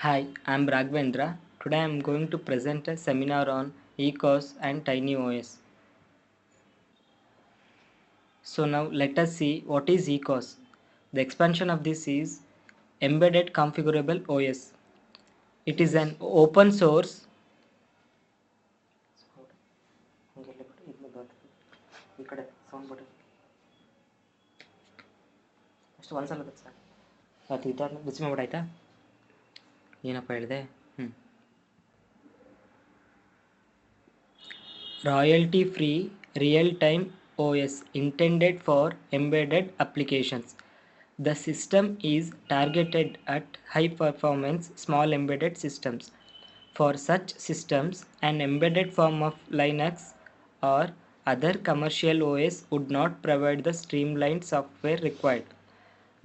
Hi, I'm Raghavendra. Today I'm going to present a seminar on ECOS and TinyOS. So now let us see what is ECOS. The expansion of this is Embedded Configurable OS. It is an open source ಏನಪ್ಪ ಹೇಳಿದೆ royalty free real time OS intended for embedded applications. The system is targeted at high performance small embedded systems. For such systems, an embedded form of Linux or other commercial OS would not provide the streamlined software required.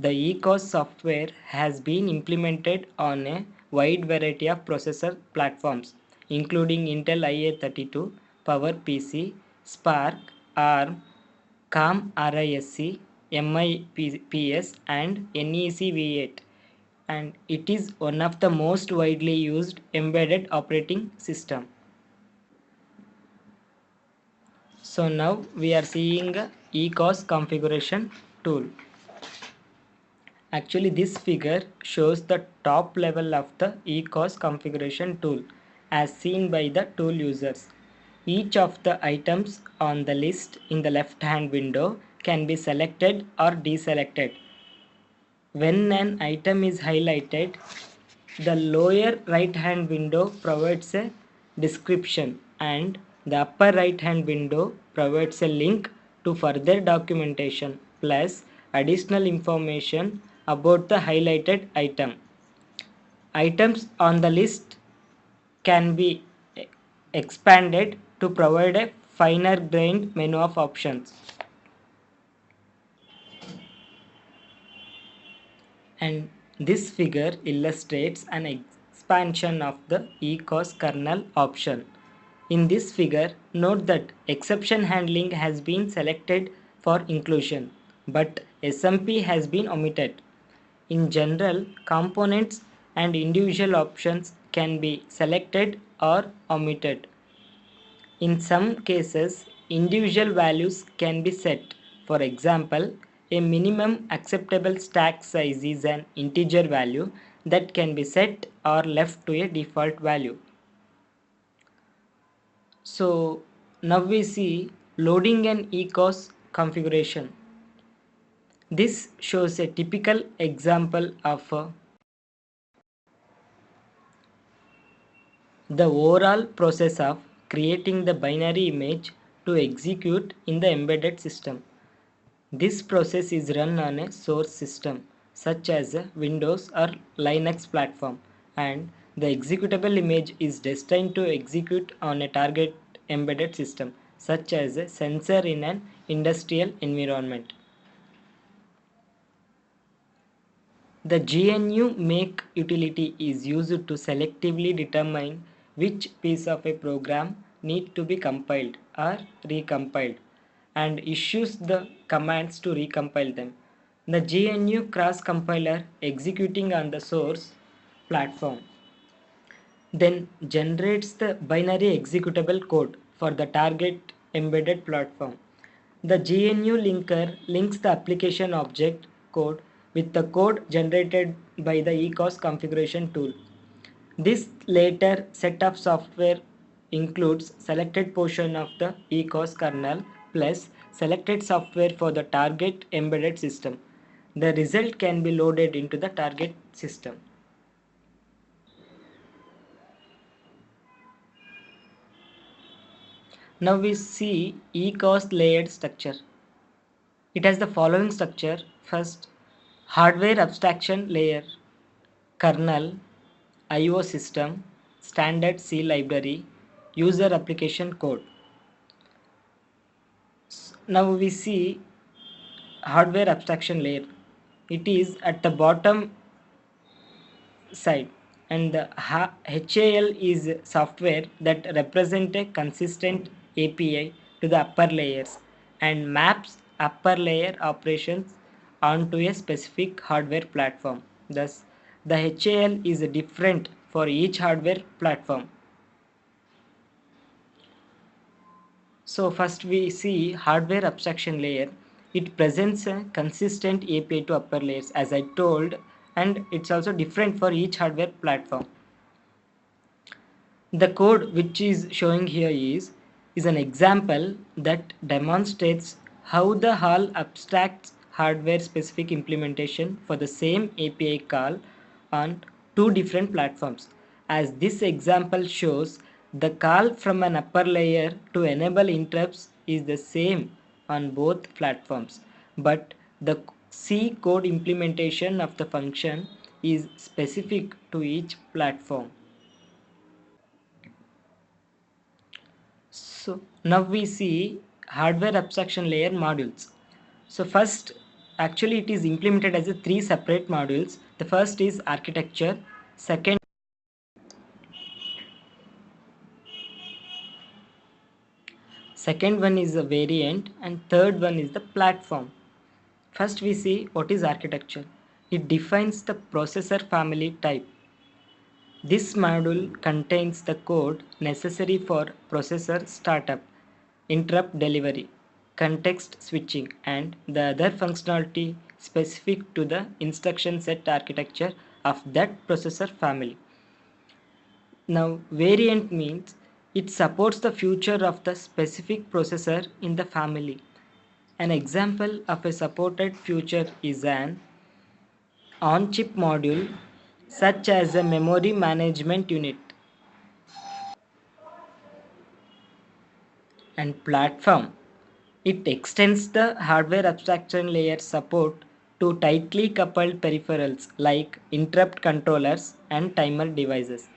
The ECOS software has been implemented on a wide variety of processor platforms, including Intel IA32, PowerPC, SPARC, ARM, COM RISC, MIPS, and NEC V8, and it is one of the most widely used embedded operating system. So now we are seeing a ECOS configuration tool. Actually, this figure shows the top level of the ECOS configuration tool as seen by the tool users. Each of the items on the list in the left hand window can be selected or deselected. When an item is highlighted, the lower right hand window provides a description and the upper right hand window provides a link to further documentation plus additional information about the highlighted item. Items on the list can be expanded to provide a finer grained menu of options. And this figure illustrates an expansion of the ECOS kernel option. In this figure, note that exception handling has been selected for inclusion, but SMP has been omitted. In general, components and individual options can be selected or omitted. In some cases, individual values can be set. For example, a minimum acceptable stack size is an integer value that can be set or left to a default value. So now we see loading an ECOS configuration. This shows a typical example of the overall process of creating the binary image to execute in the embedded system. This process is run on a source system such as a Windows or Linux platform, and the executable image is destined to execute on a target embedded system such as a sensor in an industrial environment. The GNU Make utility is used to selectively determine which piece of a program need to be compiled or recompiled and issues the commands to recompile them. The GNU Cross Compiler executing on the source platform then generates the binary executable code for the target embedded platform. The GNU linker links the application object code with the code generated by the ECOS configuration tool. This later set of software includes selected portion of the ECOS kernel plus selected software for the target embedded system. The result can be loaded into the target system. Now we see ECOS layered structure. It has the following structure. First, hardware abstraction layer, kernel, IO system, standard C library, user application code. Now we see hardware abstraction layer. It is at the bottom side, and the HAL is software that represent a consistent API to the upper layers and maps upper layer operations onto a specific hardware platform. Thus, The HAL is different for each hardware platform. So first we see hardware abstraction layer. It presents a consistent API to upper layers as I told, and it's also different for each hardware platform. The code which is showing here is an example that demonstrates how the HAL abstracts hardware specific implementation for the same API call on two different platforms. As this example shows, the call from an upper layer to enable interrupts is the same on both platforms, but the C code implementation of the function is specific to each platform. So now we see hardware abstraction layer modules. So first, actually it is implemented as a three separate modules. The first is architecture, second one is a variant, and third one is the platform. First we see what is architecture. It defines the processor family type. This module contains the code necessary for processor startup, interrupt delivery, context switching, and the other functionality specific to the instruction set architecture of that processor family. Now, variant means it supports the feature of the specific processor in the family. An example of a supported feature is an on-chip module such as a memory management unit. And platform. It extends the hardware abstraction layer support to tightly coupled peripherals like interrupt controllers and timer devices.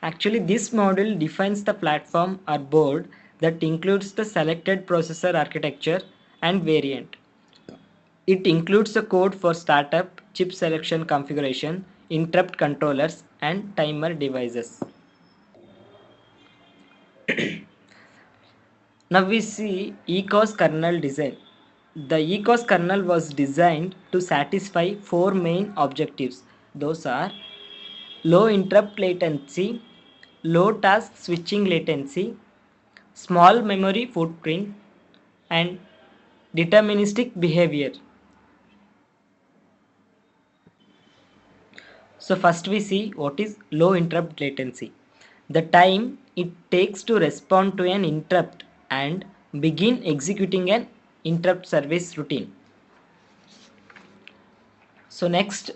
Actually, this module defines the platform or board that includes the selected processor architecture and variant. It includes the code for startup, chip selection configuration, interrupt controllers, and timer devices. Now we see ECOS kernel design. The ECOS kernel was designed to satisfy four main objectives. Those are low interrupt latency, low task switching latency, small memory footprint, and deterministic behavior. So first we see what is low interrupt latency. The time it takes to respond to an interrupt and begin executing an interrupt service routine. So next,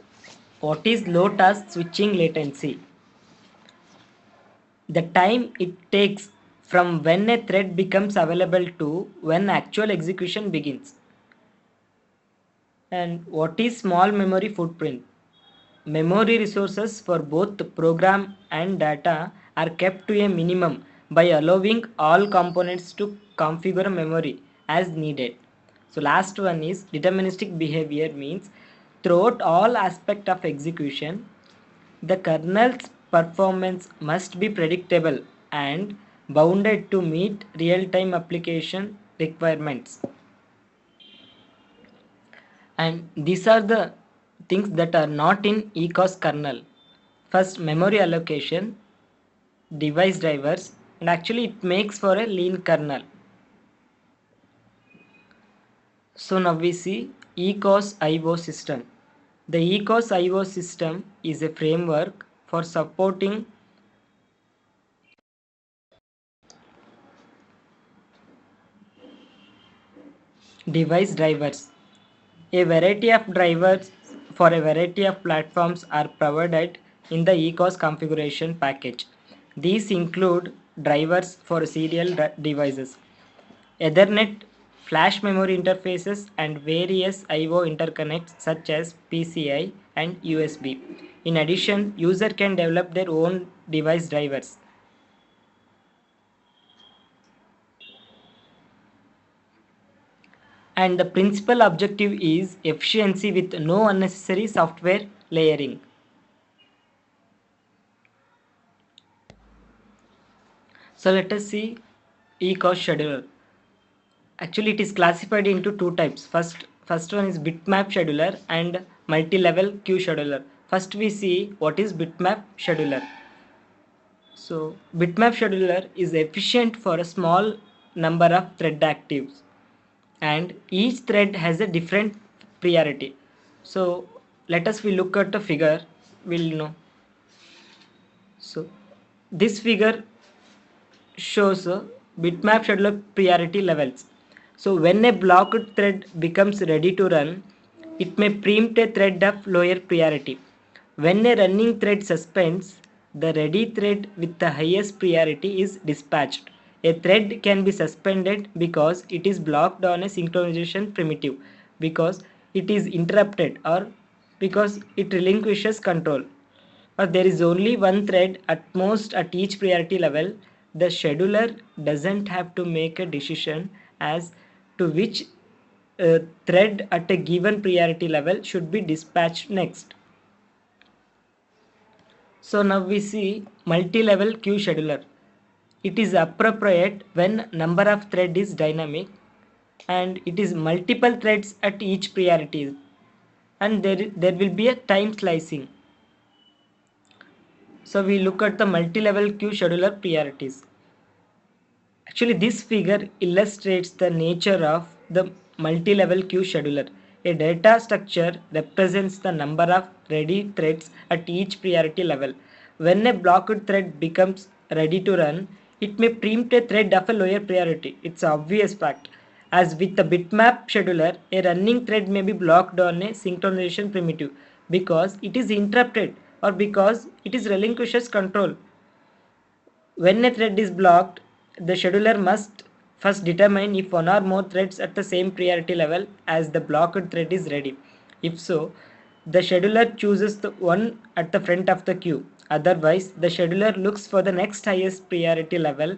what is low task switching latency? The time it takes from when a thread becomes available to when actual execution begins. And what is small memory footprint? Memory resources for both the program and data are kept to a minimum by allowing all components to configure memory as needed. So last one is deterministic behavior means throughout all aspect of execution, the kernel's performance must be predictable and bounded to meet real-time application requirements. And these are the things that are not in ECOS kernel. First, memory allocation, device drivers, and actually it makes for a lean kernel. So now we see ECOS IO system. The ECOS IO system is a framework for supporting device drivers. A variety of drivers for a variety of platforms are provided in the ECOS configuration package. These include drivers for serial devices, Ethernet, flash memory interfaces, and various I/O interconnects such as PCI and USB. In addition, user can develop their own device drivers. And the principal objective is efficiency with no unnecessary software layering. So let us see ECOS scheduler. Actually, it is classified into two types. First one is bitmap scheduler and multi-level queue scheduler. First we see what is bitmap scheduler. So bitmap scheduler is efficient for a small number of thread actives, and each thread has a different priority. So let us we look at the figure, we'll know. So this figure shows bitmap scheduler priority levels. So when a blocked thread becomes ready to run, it may preempt a thread of lower priority. When a running thread suspends, the ready thread with the highest priority is dispatched. A thread can be suspended because it is blocked on a synchronization primitive, because it is interrupted, or because it relinquishes control, or there is only one thread at most at each priority level. The scheduler doesn't have to make a decision as to which thread at a given priority level should be dispatched next. So now we see multi-level queue scheduler. It is appropriate when number of thread is dynamic and it is multiple threads at each priority, and there will be a time slicing. So we look at the multi-level queue scheduler priorities. Actually, this figure illustrates the nature of the multi-level queue scheduler. A data structure represents the number of ready threads at each priority level. When a blocked thread becomes ready to run, it may preempt a thread of a lower priority. It's an obvious fact. As with the bitmap scheduler, a running thread may be blocked on a synchronization primitive because it is interrupted or because it is relinquishes control. When a thread is blocked, the scheduler must first determine if one or more threads at the same priority level as the blocked thread is ready. If so, the scheduler chooses the one at the front of the queue. Otherwise, the scheduler looks for the next highest priority level.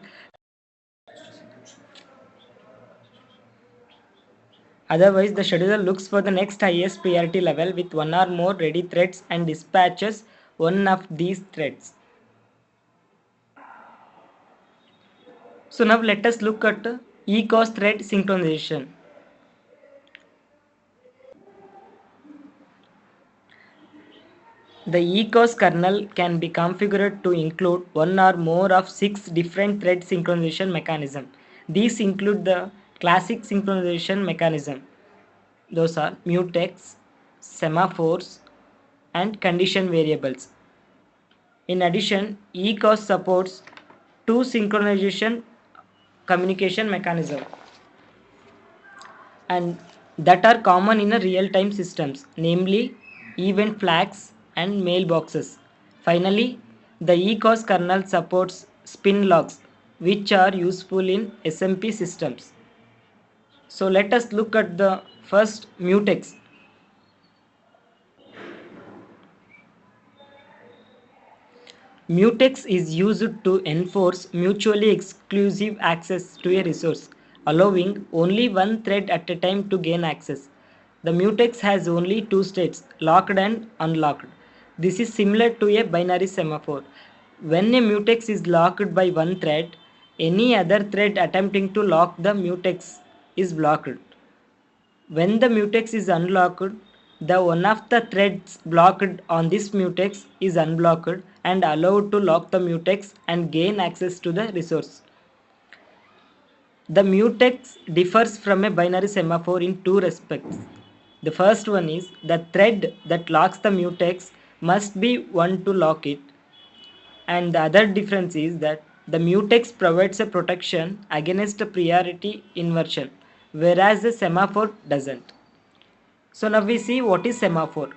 Otherwise, the scheduler looks for the next highest priority level with one or more ready threads and dispatches one of these threads. So now let us look at ECOS thread synchronization. The ECOS kernel can be configured to include one or more of 6 different thread synchronization mechanisms. These include the classic synchronization mechanism. Those are mutex, semaphores, and condition variables. In addition, ECOS supports two synchronization communication mechanisms and that are common in a real-time systems, namely event flags and mailboxes. Finally, the ECOS kernel supports spin logs, which are useful in SMP systems. So let us look at the first mutex. Mutex is used to enforce mutually exclusive access to a resource, allowing only one thread at a time to gain access. The mutex has only two states, locked and unlocked. This is similar to a binary semaphore. When a mutex is locked by one thread, any other thread attempting to lock the mutex is blocked. When the mutex is unlocked, the one of the threads blocked on this mutex is unblocked and allowed to lock the mutex and gain access to the resource. The mutex differs from a binary semaphore in two respects. The first one is the thread that locks the mutex must be one to lock it, and the other difference is that the mutex provides a protection against a priority inversion, whereas the semaphore doesn't. So now we see what is semaphore.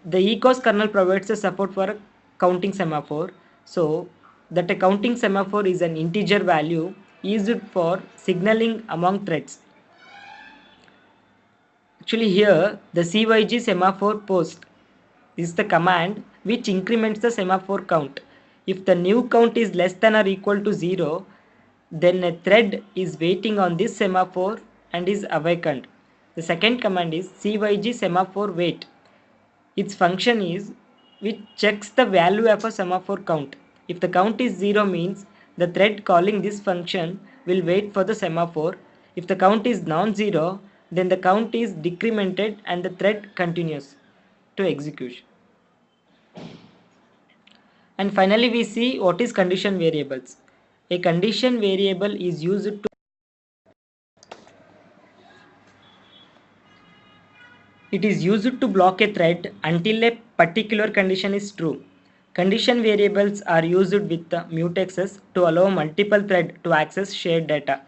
The ECOS kernel provides a support for a counting semaphore. So that a counting semaphore is an integer value used for signaling among threads. Actually here the CYG semaphore post is the command which increments the semaphore count. If the new count is less than or equal to 0, then a thread is waiting on this semaphore and is awakened. The second command is CYG semaphore wait. Its function is which checks the value of a semaphore count. If the count is 0 means the thread calling this function will wait for the semaphore. If the count is non-zero, then the count is decremented and the thread continues. to execution. And finally, we see what is condition variables. A condition variable is used to It is used to block a thread until a particular condition is true. Condition variables are used with the mutexes to allow multiple threads to access shared data.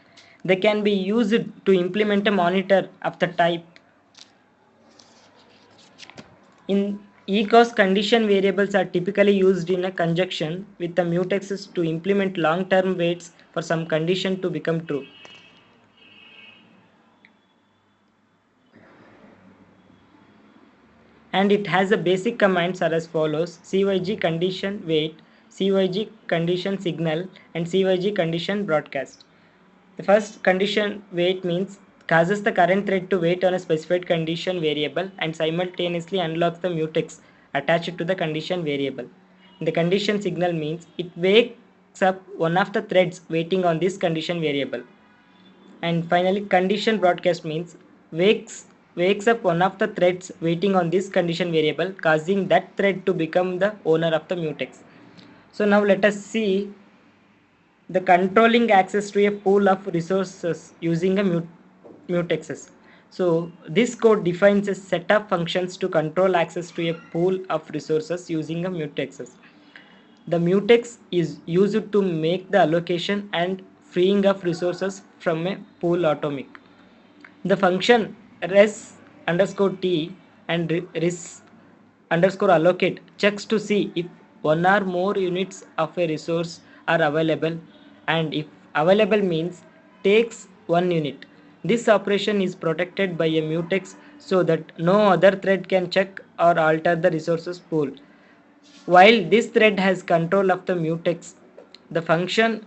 They can be used to implement a monitor of the type. In ECOS, condition variables are typically used in a conjunction with the mutexes to implement long-term waits for some condition to become true. And it has the basic commands are as follows: cyg condition wait, cyg condition signal, and cyg condition broadcast. The first condition wait means causes the current thread to wait on a specified condition variable and simultaneously unlocks the mutex attached to the condition variable. The condition signal means it wakes up one of the threads waiting on this condition variable. And finally, condition broadcast means wakes up one of the threads waiting on this condition variable, causing that thread to become the owner of the mutex. So now let us see the controlling access to a pool of resources using a mutexes. So this code defines a set of functions to control access to a pool of resources using a mutexes. The mutex is used to make the allocation and freeing of resources from a pool atomic. The function res underscore t and res underscore allocate checks to see if one or more units of a resource are available, and if available means takes one unit. This operation is protected by a mutex so that no other thread can check or alter the resources pool. While this thread has control of the mutex, the function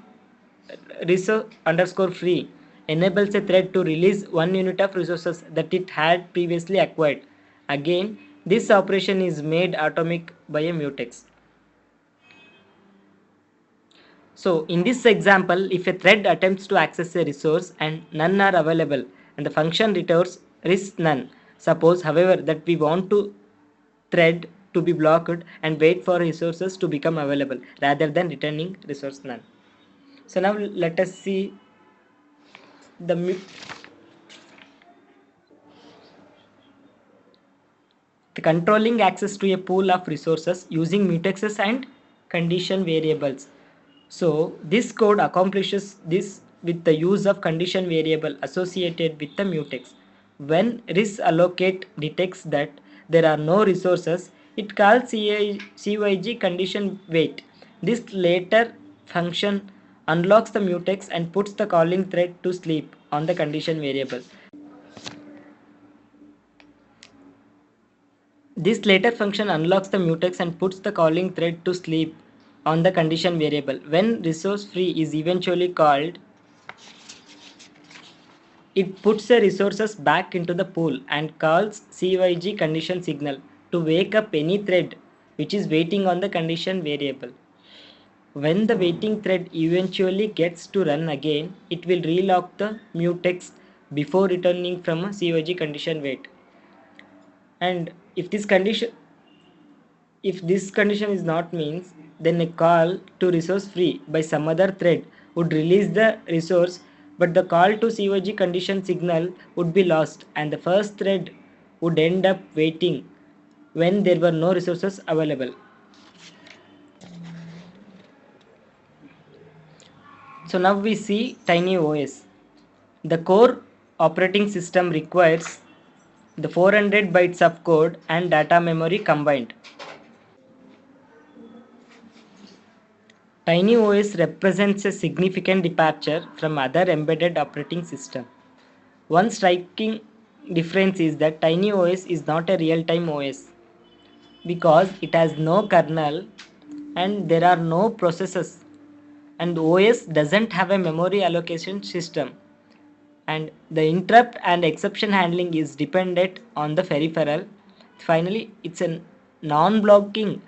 resource underscore free enables a thread to release one unit of resources that it had previously acquired. Again, this operation is made atomic by a mutex. So in this example, if a thread attempts to access a resource and none are available, and the function returns res none. Suppose, however, that we want to thread to be blocked and wait for resources to become available rather than returning resource none. So now let us see the controlling access to a pool of resources using mutexes and condition variables. So this code accomplishes this with the use of condition variable associated with the mutex. When risAllocate detects that there are no resources, it calls cyg condition wait. This later function unlocks the mutex and puts the calling thread to sleep on the condition variable. This later function unlocks the mutex and puts the calling thread to sleep on the condition variable. When resource free is eventually called, it puts the resources back into the pool and calls cyg condition signal to wake up any thread which is waiting on the condition variable. When the waiting thread eventually gets to run again, it will relock the mutex before returning from a cyg condition wait. And if this condition is not means, then a call to resource free by some other thread would release the resource, but the call to cyg condition signal would be lost and the first thread would end up waiting when there were no resources available. So now we see TinyOS. The core operating system requires the 400 bytes of code and data memory combined. TinyOS represents a significant departure from other embedded operating systems. One striking difference is that TinyOS is not a real-time OS because it has no kernel and there are no processors, and OS doesn't have a memory allocation system, and the interrupt and exception handling is dependent on the peripheral. Finally, it's a non-blocking,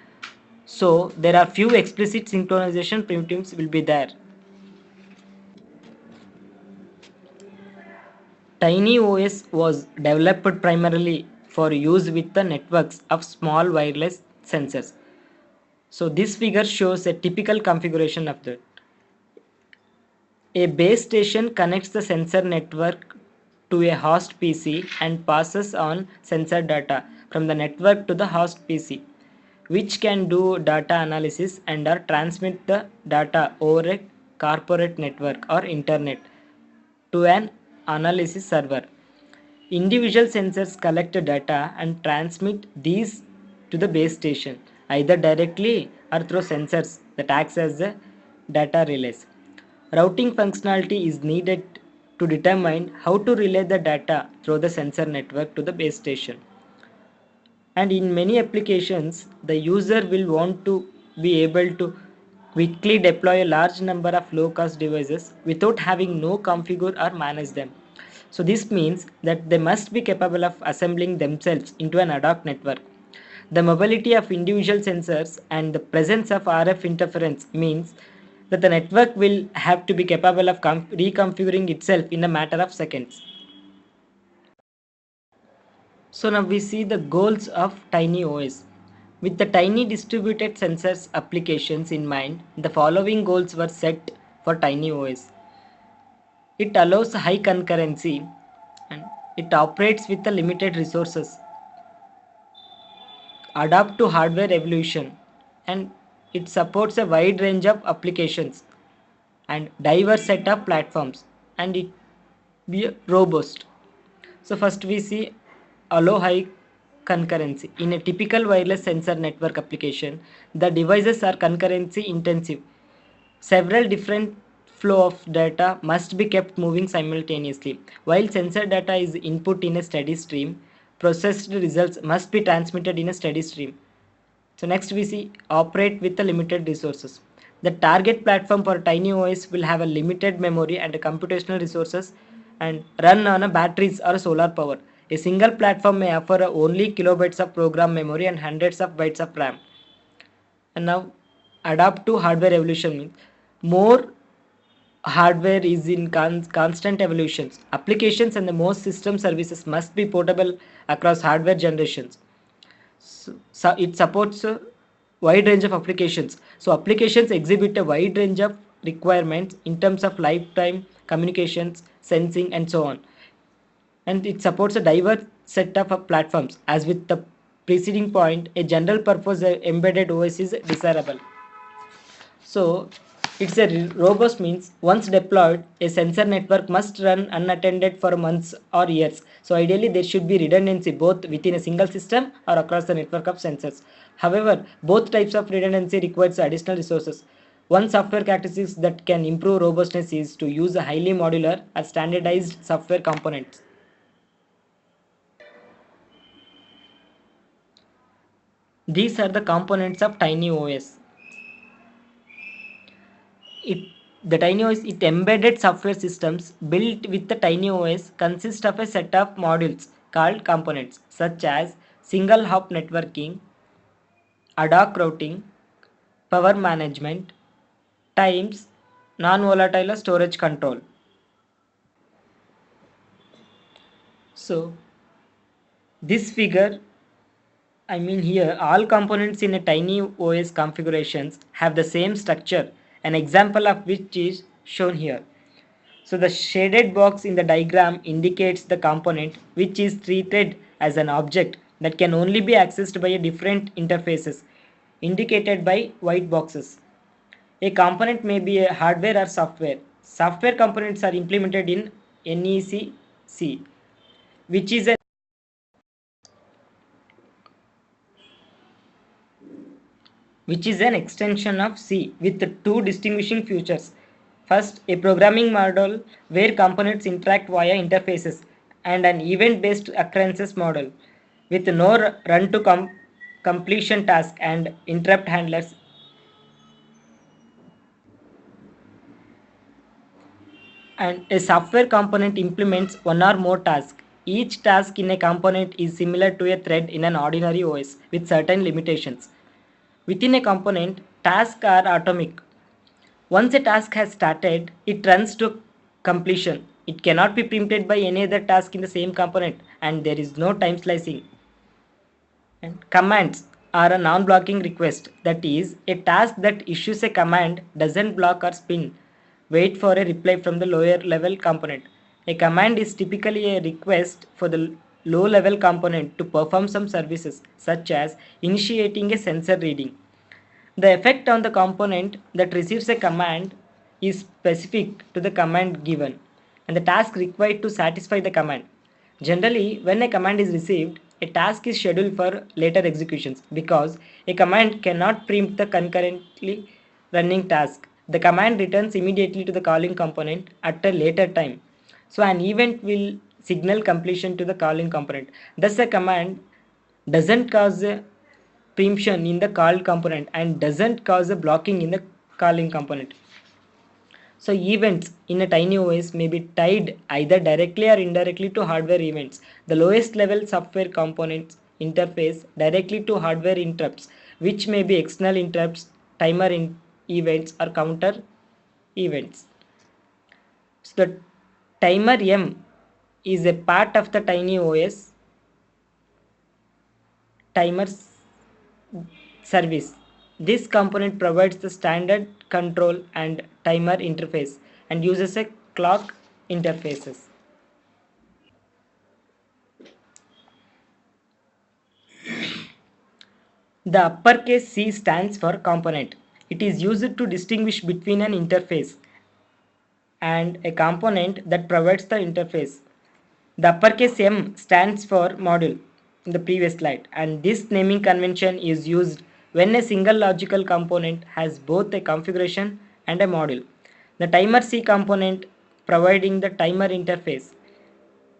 so there are few explicit synchronization primitives will be there. TinyOS was developed primarily for use with the networks of small wireless sensors. So this figure shows a typical configuration of that. A base station connects the sensor network to a host PC and passes on sensor data from the network to the host PC, which can do data analysis and or transmit the data over a corporate network or internet to an analysis server. Individual sensors collect data and transmit these to the base station, either directly or through sensors that acts as the data relays. Routing functionality is needed to determine how to relay the data through the sensor network to the base station. And in many applications, the user will want to be able to quickly deploy a large number of low-cost devices without having no configure or manage them. So this means that they must be capable of assembling themselves into an ad hoc network. The mobility of individual sensors and the presence of RF interference means that the network will have to be capable of reconfiguring itself in a matter of seconds. So now we see the goals of TinyOS. With the tiny distributed sensors applications in mind, the following goals were set for TinyOS. It allows high concurrency and it operates with the limited resources, adapt to hardware evolution, and it supports a wide range of applications and diverse set of platforms, and it be robust. So first we see allow high concurrency. In a typical wireless sensor network application, the devices are concurrency intensive. Several different flow of data must be kept moving simultaneously. While sensor data is input in a steady stream, processed results must be transmitted in a steady stream. So next we see operate with the limited resources. The target platform for TinyOS will have a limited memory and computational resources and run on a batteries or solar power. A single platform may offer only kilobytes of program memory and hundreds of bytes of RAM. And now adapt to hardware evolution means more hardware is in constant evolutions. Applications and the most system services must be portable across hardware generations. So it supports a wide range of applications. So applications exhibit a wide range of requirements in terms of lifetime communications, sensing, and so on. And it supports a diverse set of platforms. As with the preceding point, a general purpose embedded OS is desirable. So it's a robust means once deployed, a sensor network must run unattended for months or years. So ideally there should be redundancy both within a single system or across the network of sensors. However, both types of redundancy requires additional resources. One software characteristic that can improve robustness is to use a highly modular or standardized software components. These are the components of TinyOS. It the TinyOS it embedded software systems built with the TinyOS consist of a set of modules called components such as single hop networking, ad hoc routing, power management, times, non-volatile storage control. So this figure, I mean here all components in a TinyOS configurations have the same structure, an example of which is shown here. So the shaded box in the diagram indicates the component which is treated as an object that can only be accessed by a different interfaces indicated by white boxes. A component may be a hardware or software. Software components are implemented in NEC, which is a which is an extension of C with two distinguishing features. First, a programming model where components interact via interfaces, and an event-based occurrences model with no run to completion task and interrupt handlers. And a software component implements one or more tasks. Each task in a component is similar to a thread in an ordinary OS with certain limitations. Within a component, tasks are atomic. Once a task has started, it runs to completion. It cannot be preempted by any other task in the same component, and there is no time slicing. And commands are a non-blocking request. That is, a task that issues a command doesn't block or spin. Wait for a reply from the lower level component. A command is typically a request for the low level component to perform some services, such as initiating a sensor reading. The effect on the component that receives a command is specific to the command given and the task required to satisfy the command. Generally, when a command is received, a task is scheduled for later executions because a command cannot preempt the concurrently running task. The command returns immediately to the calling component at a later time. So an event will signal completion to the calling component. Thus a command doesn't cause a preemption in the called component and doesn't cause a blocking in the calling component. So events in a tiny OS may be tied either directly or indirectly to hardware events. The lowest level software components interface directly to hardware interrupts, which may be external interrupts, events, or counter events. So the timer M is a part of the tiny OS timer service. This component provides the standard control and timer interface and uses a clock interfaces. The uppercase C stands for component. It is used to distinguish between an interface and a component that provides the interface. The uppercase M stands for module in the previous slide, and this naming convention is used when a single logical component has both a configuration and a module. The timer C component providing the timer interface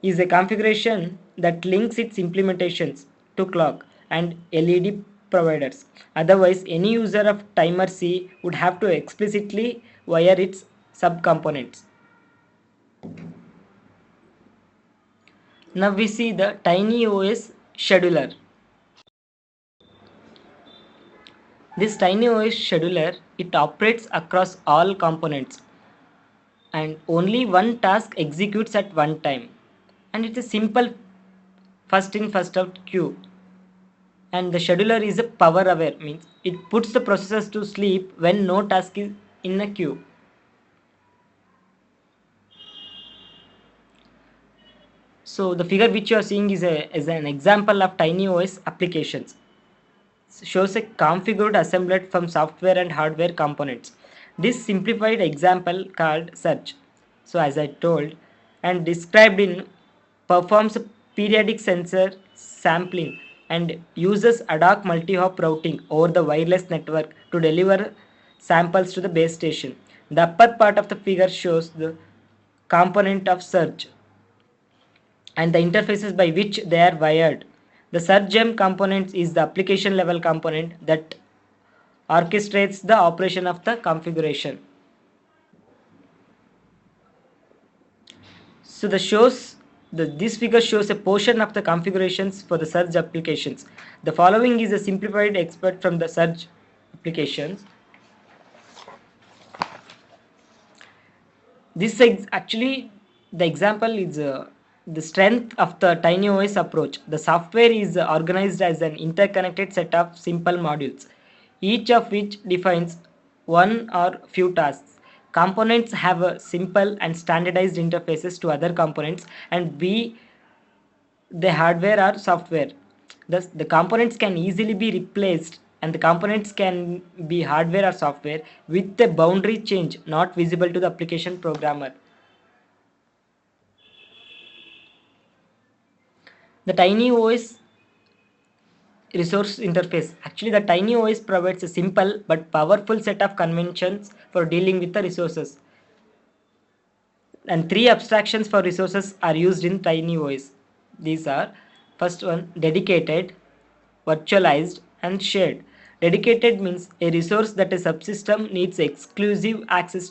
is a configuration that links its implementations to clock and LED providers. Otherwise, any user of timer C would have to explicitly wire its subcomponents. Now we see the TinyOS scheduler. This TinyOS scheduler, it operates across all components and only one task executes at one time. And it's a simple first in first out queue. And the scheduler is a power aware, means it puts the processors to sleep when no task is in a queue. So the figure which you are seeing is an example of TinyOS applications. Shows a configured assemblet from software and hardware components. This simplified example called search. So as I told and described in performs periodic sensor sampling and uses ad hoc multi-hop routing over the wireless network to deliver samples to the base station. The upper part of the figure shows the component of search and the interfaces by which they are wired. The SurgeM component is the application level component that orchestrates the operation of the configuration. So this figure shows a portion of the configurations for the Surge applications. The following is a simplified expert from the Surge applications. This actually the example is the strength of the TinyOS approach. The software is organized as an interconnected set of simple modules, each of which defines one or few tasks. Components have a simple and standardized interfaces to other components and be the hardware or software. Thus, the components can easily be replaced and the components can be hardware or software with the boundary change not visible to the application programmer. The TinyOS resource interface. Actually, the TinyOS provides a simple but powerful set of conventions for dealing with the resources. And three abstractions for resources are used in TinyOS. These are first one dedicated, virtualized, and shared. Dedicated means a resource that a subsystem needs exclusive access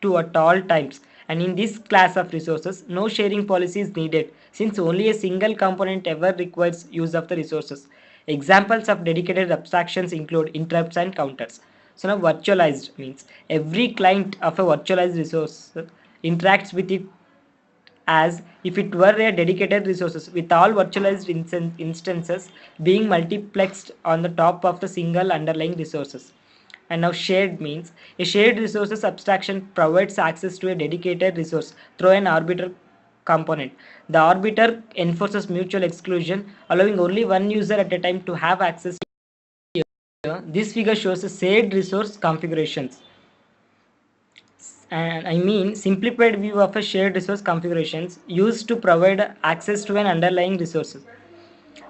to at all times. And in this class of resources, no sharing policy is needed since only a single component ever requires use of the resources. Examples of dedicated abstractions include interrupts and counters. So now virtualized means every client of a virtualized resource interacts with it as if it were a dedicated resources, with all virtualized instances being multiplexed on the top of the single underlying resources. And now shared means a shared resources abstraction provides access to a dedicated resource through an arbiter component. The arbiter enforces mutual exclusion, allowing only one user at a time to have access. This figure shows a shared resource configurations. And I mean simplified view of a shared resource configurations used to provide access to an underlying resource.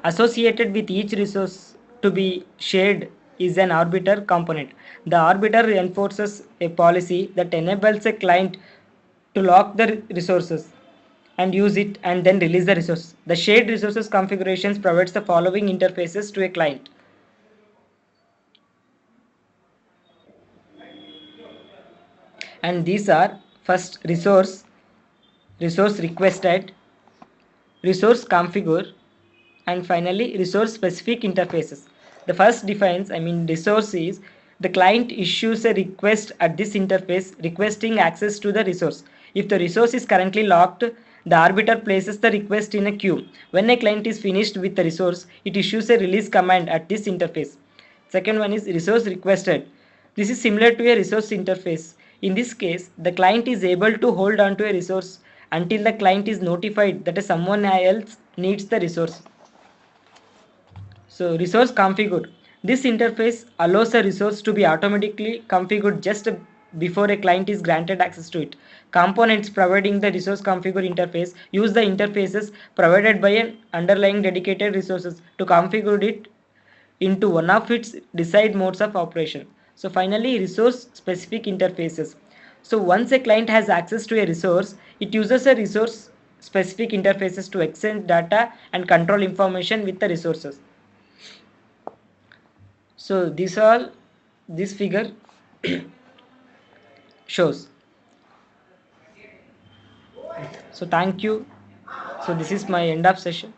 Associated with each resource to be shared is an arbiter component. The arbiter enforces a policy that enables a client to lock the resources and use it and then release the resource. The shared resources configurations provides the following interfaces to a client. And these are: first, resource requested, resource configure, and finally resource specific interfaces. The first defines, resource is the client issues a request at this interface requesting access to the resource. If the resource is currently locked, the arbiter places the request in a queue. When a client is finished with the resource, it issues a release command at this interface. Second one is resource requested. This is similar to a resource interface. In this case, the client is able to hold on to a resource until the client is notified that someone else needs the resource. So resource configure. This interface allows a resource to be automatically configured just before a client is granted access to it. Components providing the resource configure interface use the interfaces provided by an underlying dedicated resources to configure it into one of its desired modes of operation. So finally, resource specific interfaces. So once a client has access to a resource, it uses a resource specific interfaces to exchange data and control information with the resources. So this figure shows. So thank you. So this is my end of session.